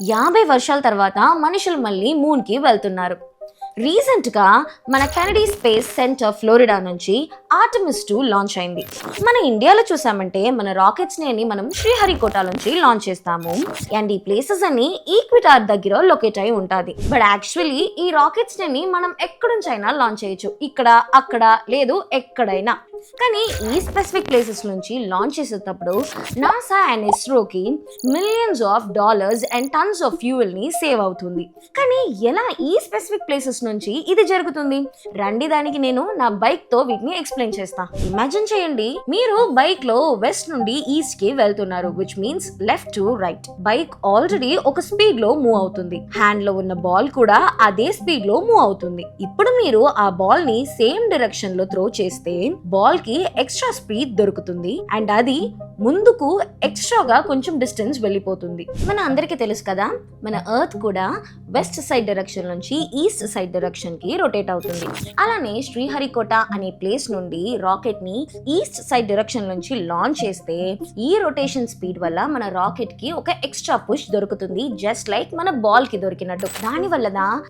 50 వర్షాల తర్వాత మనుషులు మళ్ళీ మూన్ కి వెళ్తున్నారు. రీసెంట్గా మన కెనడీ స్పేస్ సెంటర్ ఫ్లోరిడా నుంచి ఆర్టెమిస్ 2 లాంచ్ అయింది. మన ఇండియాలో చూసామంటే మన రాకెట్స్ ని మనం శ్రీహరికోట నుంచి లాంచ్ చేస్తాము. అండ్ ఈ ప్లేసెస్ అన్ని ఈక్విటార్ దగ్గర లొకేట్ అయి ఉంటుంది. బట్ యాక్చువల్లీ ఈ రాకెట్స్ ని మనం ఎక్కడి నుంచైనా లాంచ్ చేయొచ్చు, ఇక్కడ అక్కడ లేదు ఎక్కడైనా. కానీ ఈ స్పెసిఫిక్ ప్లేసెస్ నుంచి లాంచ్ చేసేటప్పుడు నాసా అండ్ ఇస్రోకి millions of dollars and tons of fuel ని సేవ్ అవుతుంది. కానీ ఎలా ఈ స్పెసిఫిక్ ప్లేసెస్ నుంచి ఇది జరుగుతుంది? రండి దానికి నేను నా బైక్ తో వీటిని ఎక్స్ప్లెయిన్ చేస్తా. ఇమాజిన్ చేయండి, మీరు బైక్ లో వెస్ట్ నుండి ఈస్ట్ కి వెళ్తున్నారు, which means left to right. Bike already ఒక స్పీడ్ లో మూవ్ అవుతుంది. హ్యాండ్ లో ఉన్న బాల్ కూడా అదే స్పీడ్ లో మూవ్ అవుతుంది. ఇప్పుడు మీరు ఆ బాల్ ని సేమ్ డైరెక్షన్ లో త్రో చేస్తే బాల్ కి ఎక్స్ట్రా స్పీడ్ దొరుకుతుంది అండ్ అది ముందుకు ఎక్స్ట్రాగా కొంచెం డిస్టెన్స్ వెళ్ళిపోతుంది. మన అందరికీ తెలుసు కదా, మన ఎర్త్ కూడా వెస్ట్ సైడ్ డైరెక్షన్ నుంచి ఈస్ట్ సైడ్ డైరెక్షన్ కి రొటేట్ అవుతుంది. అలానే శ్రీహరికోట అనే ప్లేస్ నుండి రాకెట్ ని ఈస్ట్ సైడ్ డైరెక్షన్ నుంచి లాంచ్ చేస్తే ఈ రొటేషన్ స్పీడ్ వల్ల మన రాకెట్ కి ఒక ఎక్స్ట్రా పుష్ దొరుకుతుంది, జస్ట్ లైక్ మన బాల్ కి దొరికినట్టు. దాని వల్ల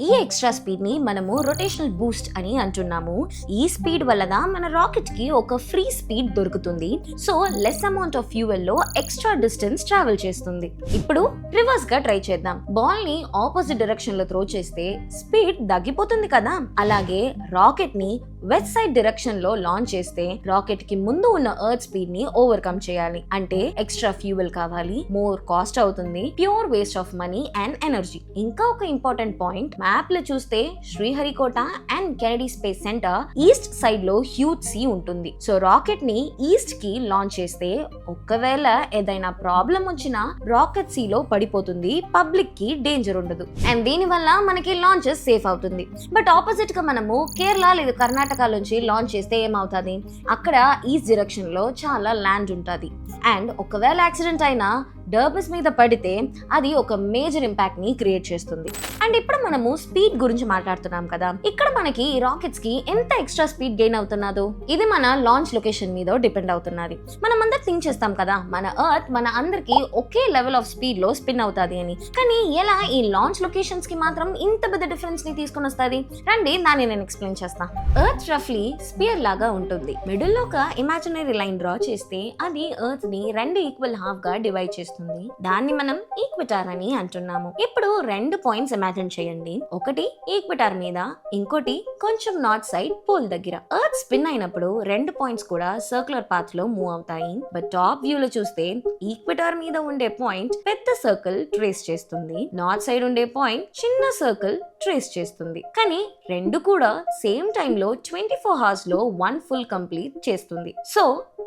ఈ ఎక్స్ట్రా స్పీడ్ ని మనము రొటేషనల్ బూస్ట్ అని అంటున్నాము. ఈ స్పీడ్ వల్ల మన రాకెట్ కి ఒక ఫ్రీ స్పీడ్ దొరుకుతుంది. So less amount of fuel లో ఎక్స్ట్రా డిస్టెన్స్ ట్రావెల్ చేస్తుంది. ఇప్పుడు రివర్స్ గా ట్రై చేద్దాం. బాల్ ని ఆపోజిట్ డైరెక్షన్ లో త్రో చేస్తే స్పీడ్ తగ్గిపోతుంది కదా. అలాగే రాకెట్ ని వెస్ట్ సైడ్ డైరెక్షన్ లో లాంచ్ చేస్తే రాకెట్ కి ముందు ఉన్న ఎర్త్ స్పీడ్ ని ఓవర్కమ్ చేయాలి. అంటే ఎక్స్ట్రా ఫ్యూయల్ కావాలి, మోర్ కాస్ట్ అవుతుంది, pure waste of money and energy. ఇంకా ఒక ఇంపార్టెంట్ పాయింట్, మ్యాప్ లో చూస్తే Sriharikota and Kennedy space centre east side లో హ్యూజ్ సీ ఉంటుంది. సో రాకెట్ ని ఈస్ట్ కి లాంచ్ చేస్తే ఒకవేళ ఏదైనా ప్రాబ్లం వచ్చినా రాకెట్ సీ లో పడిపోతుంది, పబ్లిక్ కి డేంజర్ ఉండదు అండ్ దీని వల్ల మనకి లాంచెస్ సేఫ్ అవుతుంది. బట్ ఆపోజిట్ గా మనము కేరళ లేదా కర్ణాటక నుంచి లాంచ్ చేస్తే ఏమవుతుంది? అక్కడ ఈస్ట్ డైరెక్షన్ లో చాలా ల్యాండ్ ఉంటుంది అండ్ ఒకవేళ యాక్సిడెంట్ అయినా డర్బస్ మీద పడితే అది ఒక మేజర్ ఇంపాక్ట్ ని క్రియేట్ చేస్తుంది. అండ్ ఇప్పుడు మనము స్పీడ్ గురించి మాట్లాడుతున్నాం కదా, ఇక్కడ మనకి రాకెట్స్ కి ఎంత ఎక్స్ట్రా స్పీడ్ గెయిన్ అవుతున్నదో ఇది మన లాంచ్ లొకేషన్ మీద డిపెండ్ అవుతున్నది. మనం అందరు థింక్ చేస్తాం కదా, మన ఎర్త్ మన అందరికి ఒకే లెవెల్ ఆఫ్ స్పీడ్ లో స్పిన్ అవుతుంది అని. కానీ ఎలా ఈ లాంచ్ లొకేషన్స్ కి మాత్రం ఇంత పెద్ద డిఫరెన్స్ ని తీసుకొని వస్తుంది? రండి దాన్ని నేను ఎక్స్ప్లెయిన్ చేస్తా. ఎర్త్ రఫ్లీ స్పియర్ లాగా ఉంటుంది. మిడిల్ లో ఒక ఇమాజినరీ లైన్ డ్రా చేస్తే అది ఎర్త్ ని 2 ఈక్వల్ హాఫ్ గా డివైడ్ చేస్తుంది. దాన్ని మనం ఈక్విటార్ అని అంటున్నాము. ఇప్పుడు 2 పాయింట్స్ ఇమాజిన్ చేయండి. ఒకటి ఈక్విటార్ మీద, ఇంకోటి కొంచెం నార్త్ సైడ్ పోల్ దగ్గర. ఎర్త్ స్పిన్ అయినప్పుడు 2 పాయింట్స్ కూడా సర్క్యులర్ పాత్ లో మూవ్ అవుతాయి. బట్ టాప్ వ్యూ లో చూస్తే ఈక్విటార్ మీద ఉండే పాయింట్ పెద్ద సర్కిల్ ట్రేస్ చేస్తుంది, నార్త్ సైడ్ ఉండే పాయింట్ చిన్న సర్కిల్ ట్రేస్ చేస్తుంది. కానీ రెండు కూడా సేమ్ టైమ్ లో 24 hours లో 1 full కంప్లీట్ చేస్తుంది. సో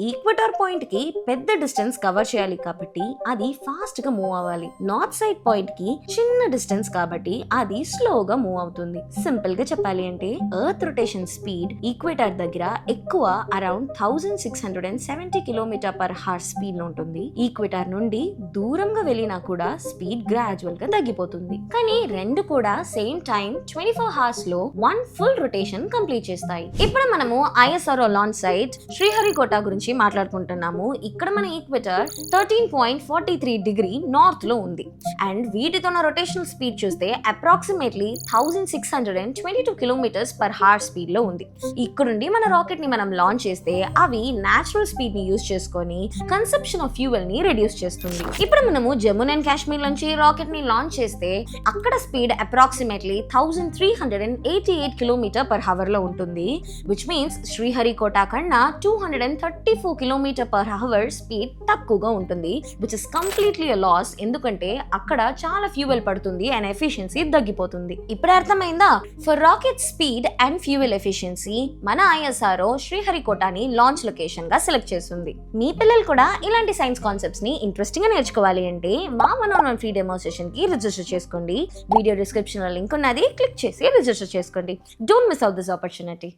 ఈక్వెటార్ పాయింట్ కి పెద్ద డిస్టెన్స్ కవర్ చేయాలి కాబట్టి అది ఫాస్ట్ గా మూవ్ అవ్వాలి. నార్త్ సైడ్ పాయింట్ కి చిన్న డిస్టెన్స్ కాబట్టి అది స్లోగా మూవ్ అవుతుంది. సింపుల్ గా చెప్పాలి అంటే ఎర్త్ రొటేషన్ స్పీడ్ ఈక్వెటార్ దగ్గర ఎక్కువ అరౌండ్ 1670 km/h స్పీడ్ లో ఉంటుంది. ఈక్వెటార్ నుండి దూరంగా వెళ్ళినా కూడా స్పీడ్ గ్రాడ్యువల్ గా తగ్గిపోతుంది. కానీ రెండు కూడా సేమ్ టైం 24 hours లో 1 full రొటేషన్ కంప్లీట్ చేస్తాయి. ఇప్పుడు మనము ISRO లాంచ్ సైట్ శ్రీహరికోట గురించి మాట్లాడుకుంటున్నాము. ఇక్కడ మన ఈక్వెటర్ 13.43 degree నార్త్ లో ఉంది అండ్ వీటితో రొటేషనల్ స్పీడ్ చూస్తే అప్రాక్సిమేట్లీ 1622 km/h స్పీడ్ లో ఉంది. ఇక్కడ నుండి మన రాకెట్ ని మనం లాంచ్ చేస్తే అవి నేచురల్ స్పీడ్ ని యూజ్ చేసుకొని కన్సంప్షన్ ఆఫ్ ఫ్యూయల్ ని రెడ్యూస్ చేస్తుంది. ఇప్పుడు మనము జమ్మూ అండ్ కాశ్మీర్ నుంచి రాకెట్ ని లాంచ్ చేస్తే అక్కడ స్పీడ్ అప్రాక్సిమేట్లీ 1388 km/h లో ఉంటుంది, విచ్ మీన్స్ శ్రీహరికోట కన్నా 234 km/h స్పీడ్ తక్కువగా ఉంటుంది, which is completely a loss. ఎందుకంటే అక్కడ చాలా ఫ్యూయల్ పడుతుంది అండ్ ఎఫిషియన్సీ తగ్గిపోతుంది. ఇప్పుడు అర్థమైందా? For rocket speed and fuel efficiency మన ISRO శ్రీహరికోటని లాంచ్ లొకేషన్ గా సెలెక్ట్ చేస్తుంది. మీ పిల్లలు కూడా ఇలాంటి సైన్స్ కాన్సెప్ట్స్ ని ఇంట్రెస్టింగ్ గా నేర్చుకోవాలి అంటే మా 1-on-1 ఫ్రీ డెమో సెషన్ కి రిజిస్టర్ చేసుకోండి. వీడియో డిస్క్రిప్షన్ లో లింక్ ఉన్నది, క్లిక్ చేసి రిజిస్టర్ చేసుకోండి. Don't miss out this opportunity.